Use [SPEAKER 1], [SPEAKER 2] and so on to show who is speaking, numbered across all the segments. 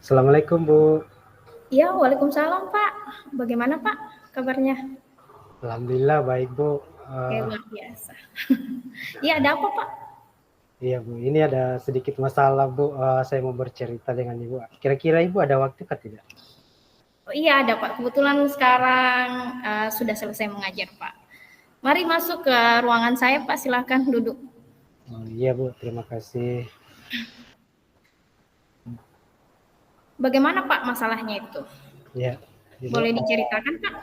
[SPEAKER 1] Assalamualaikum Bu.
[SPEAKER 2] Iya, waalaikumsalam Pak. Bagaimana Pak kabarnya?
[SPEAKER 1] Alhamdulillah baik Bu.
[SPEAKER 2] Luar biasa. Iya, ada apa Pak?
[SPEAKER 1] Iya Bu, ini ada sedikit masalah Bu. Saya mau bercerita dengan Ibu. Kira-kira Ibu ada waktu kah tidak?
[SPEAKER 2] Oh, iya ada Pak. Kebetulan sekarang sudah selesai mengajar Pak. Mari masuk ke ruangan saya Pak. Silahkan duduk.
[SPEAKER 1] Oh, iya Bu, terima kasih.
[SPEAKER 2] Bagaimana Pak masalahnya itu?
[SPEAKER 1] Ya, Ibu.
[SPEAKER 2] Boleh diceritakan Pak?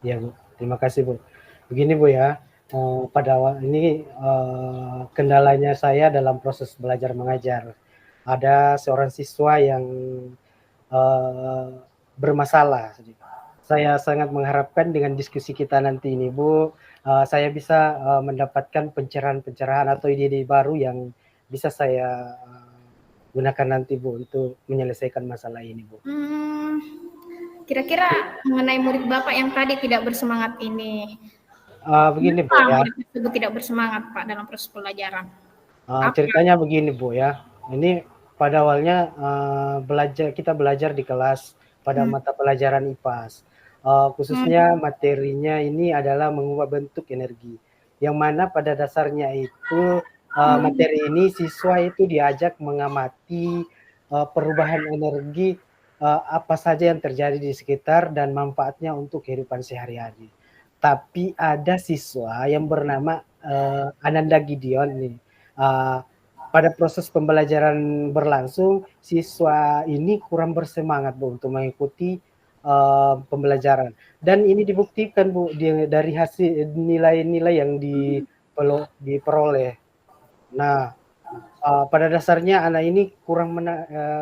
[SPEAKER 1] Iya Bu, terima kasih Bu. Begini Bu ya, pada awal ini kendalanya saya dalam proses belajar mengajar. Ada seorang siswa yang bermasalah. Saya sangat mengharapkan dengan diskusi kita nanti ini Bu, saya bisa mendapatkan pencerahan-pencerahan atau ide-ide baru yang bisa saya gunakan nanti Bu untuk menyelesaikan masalah ini Bu.
[SPEAKER 2] Kira-kira mengenai murid Bapak yang tadi tidak bersemangat ini,
[SPEAKER 1] Begini Bu
[SPEAKER 2] kenapa
[SPEAKER 1] ya,
[SPEAKER 2] murid tersebut tidak bersemangat Pak dalam proses pelajaran?
[SPEAKER 1] ceritanya begini Bu ya, ini pada awalnya kita belajar di kelas pada mata pelajaran IPAS. Khususnya materinya ini adalah mengubah bentuk energi, yang mana pada dasarnya itu materi ini siswa itu diajak mengamati perubahan energi apa saja yang terjadi di sekitar dan manfaatnya untuk kehidupan sehari-hari. Tapi ada siswa yang bernama Ananda Gideon nih. Pada proses pembelajaran berlangsung, siswa ini kurang bersemangat Bu untuk mengikuti pembelajaran. Dan ini dibuktikan Bu dari hasil nilai-nilai yang diperoleh. Nah, pada dasarnya anak ini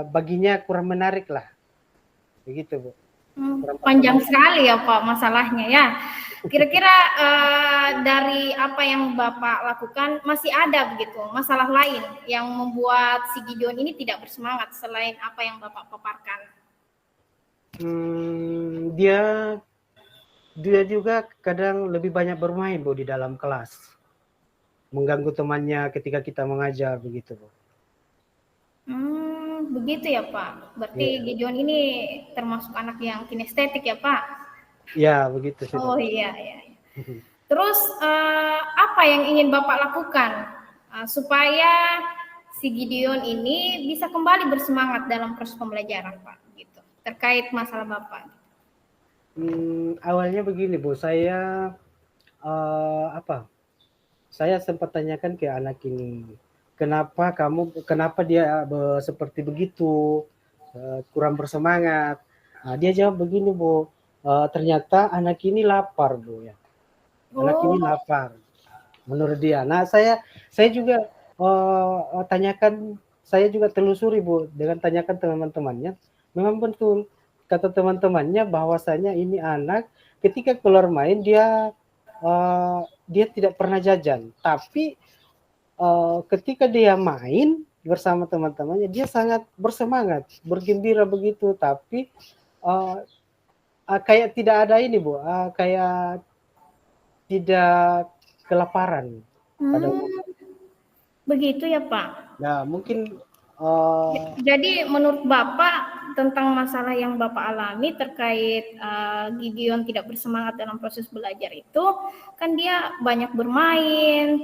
[SPEAKER 1] baginya kurang menarik lah, begitu Bu.
[SPEAKER 2] Panjang sekali ya Pak masalahnya ya. Kira-kira dari apa yang Bapak lakukan masih ada begitu masalah lain yang membuat si Gideon ini tidak bersemangat selain apa yang Bapak paparkan?
[SPEAKER 1] Dia juga kadang lebih banyak bermain Bu di dalam kelas, mengganggu temannya ketika kita mengajar begitu Bu.
[SPEAKER 2] Begitu ya Pak. Berarti
[SPEAKER 1] Iya.
[SPEAKER 2] Gideon ini termasuk anak yang kinestetik ya Pak?
[SPEAKER 1] Ya begitu sudah
[SPEAKER 2] Oh
[SPEAKER 1] Bu.
[SPEAKER 2] iya. Terus apa yang ingin Bapak lakukan supaya si Gideon ini bisa kembali bersemangat dalam proses pembelajaran Pak? Gitu. Terkait masalah Bapak.
[SPEAKER 1] Awalnya begini Bu, saya saya sempat tanyakan ke anak ini, kenapa dia seperti begitu, kurang bersemangat. Nah, dia jawab begini Bu, ternyata anak ini lapar Bu ya. Anak ini lapar menurut dia. Nah, saya juga tanyakan, saya juga telusuri Bu dengan tanyakan teman-temannya. Memang betul kata teman-temannya bahwasanya ini anak ketika keluar main dia tidak pernah jajan, tapi ketika dia main bersama teman-temannya dia sangat bersemangat, bergembira begitu, tapi kayak tidak ada ini Bu, kayak tidak kelaparan pada umumnya.
[SPEAKER 2] Begitu ya Pak.
[SPEAKER 1] Nah, mungkin
[SPEAKER 2] Jadi menurut Bapak tentang masalah yang Bapak alami terkait Gideon tidak bersemangat dalam proses belajar itu, kan dia banyak bermain,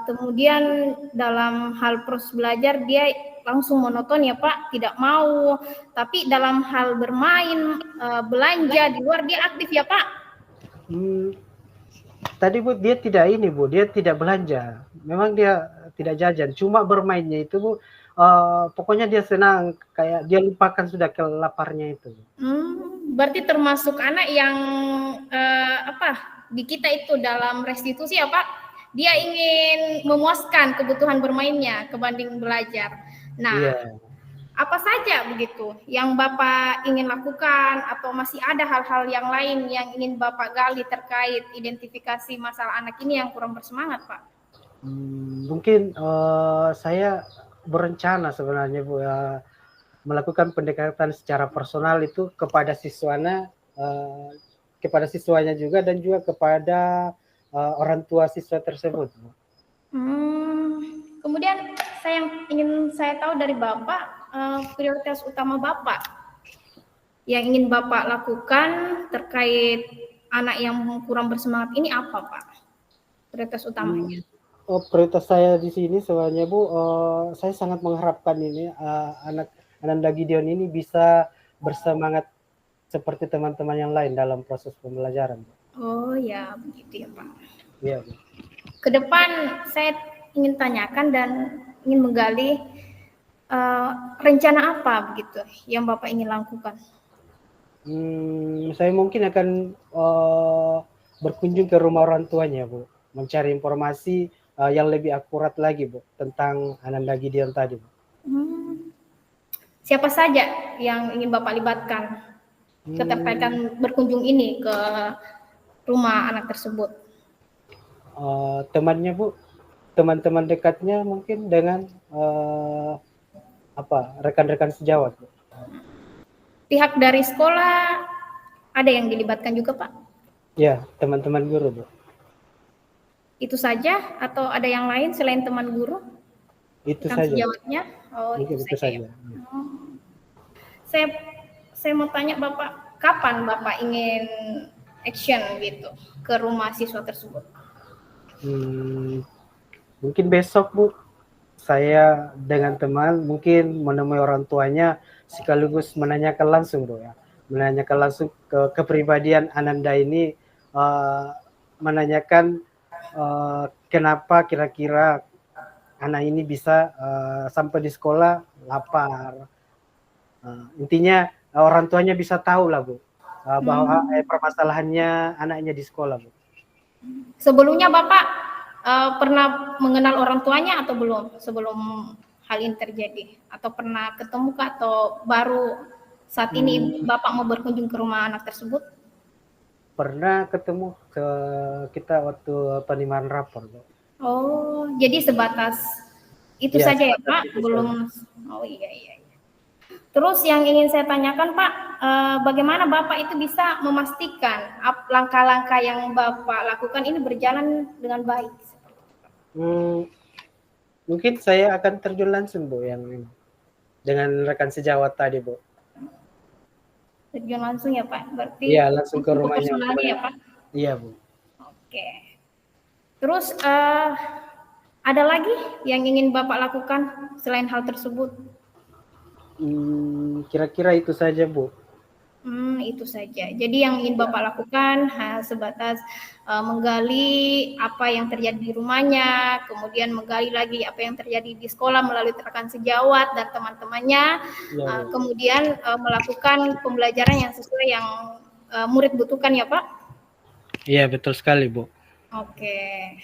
[SPEAKER 2] kemudian dalam hal proses belajar dia langsung monoton ya Pak, tidak mau. Tapi dalam hal bermain, belanja di luar dia aktif ya Pak.
[SPEAKER 1] tadi Bu dia tidak belanja. Memang dia tidak jajan, cuma bermainnya itu Bu, pokoknya dia senang, kayak dia lupakan sudah kelaparnya itu.
[SPEAKER 2] Berarti termasuk anak yang di kita itu dalam restitusi ya Pak, dia ingin memuaskan kebutuhan bermainnya kebanding belajar. Nah, apa saja begitu yang Bapak ingin lakukan atau masih ada hal-hal yang lain yang ingin Bapak gali terkait identifikasi masalah anak ini yang kurang bersemangat Pak?
[SPEAKER 1] Mungkin saya berencana sebenarnya Bu ya, melakukan pendekatan secara personal itu kepada kepada siswanya juga dan juga kepada orang tua siswa tersebut Bu.
[SPEAKER 2] Kemudian yang ingin saya tahu dari Bapak, prioritas utama Bapak yang ingin Bapak lakukan terkait anak yang kurang bersemangat ini apa, Pak? Prioritas utamanya.
[SPEAKER 1] Prioritas saya di sini sebenarnya Bu, saya sangat mengharapkan ini anak Ananda Gideon ini bisa bersemangat seperti teman-teman yang lain dalam proses pembelajaran.
[SPEAKER 2] Oh ya, begitu ya Pak.
[SPEAKER 1] Iya Bu.
[SPEAKER 2] Ke depan saya ingin tanyakan dan ingin menggali rencana apa begitu yang Bapak ingin lakukan?
[SPEAKER 1] Saya mungkin akan berkunjung ke rumah orang tuanya Bu, mencari informasi yang lebih akurat lagi Bu tentang Ananda Gideon tadi Bu.
[SPEAKER 2] Siapa saja yang ingin Bapak libatkan keterkaitan berkunjung ini ke rumah anak tersebut?
[SPEAKER 1] Temannya Bu, teman-teman dekatnya mungkin dengan rekan-rekan sejawat Bu.
[SPEAKER 2] Pihak dari sekolah ada yang dilibatkan juga Pak?
[SPEAKER 1] Ya, teman-teman guru Bu.
[SPEAKER 2] Itu saja atau ada yang lain selain teman guru?
[SPEAKER 1] Itu
[SPEAKER 2] Rekan
[SPEAKER 1] saja.
[SPEAKER 2] sejawatnya? Oh,
[SPEAKER 1] Mungkin itu saja.
[SPEAKER 2] Saya mau tanya Bapak, kapan Bapak ingin action gitu ke rumah siswa tersebut?
[SPEAKER 1] Mungkin besok Bu, saya dengan teman mungkin menemui orang tuanya sekaligus menanyakan langsung Bu ya, menanyakan langsung ke kepribadian Ananda ini, menanyakan kenapa kira-kira anak ini bisa sampai di sekolah lapar. Intinya orang tuanya bisa tahu lah Bu, bahwa permasalahannya anaknya di sekolah Bu.
[SPEAKER 2] Sebelumnya Bapak pernah mengenal orang tuanya atau belum sebelum hal ini terjadi? Atau pernah ketemu kah atau baru saat ini Bapak mau berkunjung ke rumah anak tersebut?
[SPEAKER 1] Pernah ketemu kita waktu penerimaan rapor Bu.
[SPEAKER 2] Oh, jadi sebatas itu
[SPEAKER 1] Ya,
[SPEAKER 2] saja ya Pak? Belum. Oh iya. Terus yang ingin saya tanyakan Pak, bagaimana Bapak itu bisa memastikan langkah-langkah yang Bapak lakukan ini berjalan dengan baik?
[SPEAKER 1] Mungkin saya akan terjun langsung Bu yang ini, dengan rekan sejawat tadi Bu.
[SPEAKER 2] Terjun langsung ya Pak? Berarti
[SPEAKER 1] Iya, langsung ke rumahnya.
[SPEAKER 2] personalnya ya Pak?
[SPEAKER 1] Iya Bu.
[SPEAKER 2] Oke. Terus ada lagi yang ingin Bapak lakukan selain hal tersebut?
[SPEAKER 1] Kira-kira itu saja Bu.
[SPEAKER 2] Itu saja. Jadi yang ingin Bapak lakukan sebatas menggali apa yang terjadi di rumahnya, kemudian menggali lagi apa yang terjadi di sekolah melalui rekan sejawat dan teman-temannya, kemudian melakukan pembelajaran yang sesuai yang murid butuhkan ya Pak? Iya,
[SPEAKER 1] betul sekali Bu.
[SPEAKER 2] Oke,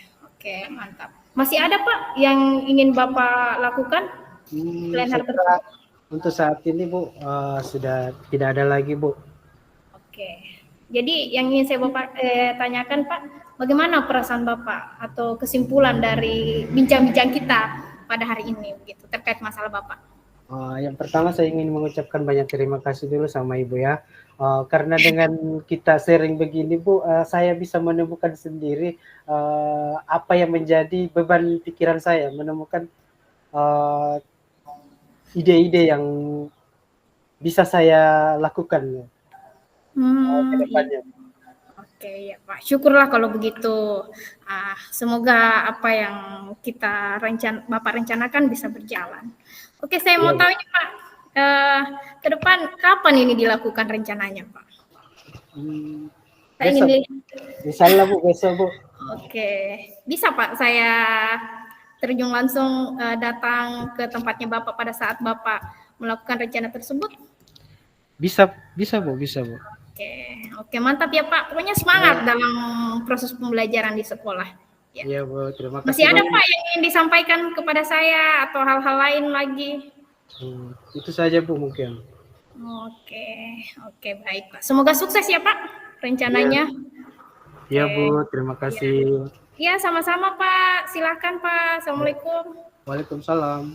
[SPEAKER 2] mantap. Masih ada Pak yang ingin Bapak lakukan selain hal tersebut?
[SPEAKER 1] Untuk saat ini Bu, sudah tidak ada lagi Bu.
[SPEAKER 2] Oke, jadi yang ingin saya Bapak tanyakan Pak, bagaimana perasaan Bapak atau kesimpulan dari bincang-bincang kita pada hari ini begitu terkait masalah Bapak?
[SPEAKER 1] Yang pertama saya ingin mengucapkan banyak terima kasih dulu sama Ibu ya, karena dengan kita sharing begini Bu, saya bisa menemukan sendiri apa yang menjadi beban pikiran saya, menemukan ide-ide yang bisa saya lakukan ke depannya.
[SPEAKER 2] Oke ya Pak, syukurlah kalau begitu. Semoga apa yang Bapak rencanakan bisa berjalan. Oke, saya mau tahu nih Pak, ke depan kapan ini dilakukan rencananya Pak?
[SPEAKER 1] Misalnya Bu, besok Bu.
[SPEAKER 2] Oke, bisa Pak saya terjun langsung datang ke tempatnya Bapak pada saat Bapak melakukan rencana tersebut?
[SPEAKER 1] Bisa Bu.
[SPEAKER 2] Oke, mantap ya Pak. Pokoknya semangat dalam proses pembelajaran di sekolah.
[SPEAKER 1] Iya Bu, terima kasih.
[SPEAKER 2] Masih ada Pak yang ingin disampaikan kepada saya atau hal-hal lain lagi?
[SPEAKER 1] Itu saja Bu mungkin.
[SPEAKER 2] Oke, baik Pak. Semoga sukses ya Pak rencananya.
[SPEAKER 1] Iya Bu, terima kasih.
[SPEAKER 2] Ya, sama-sama Pak. Silakan Pak. Assalamualaikum.
[SPEAKER 1] Waalaikumsalam.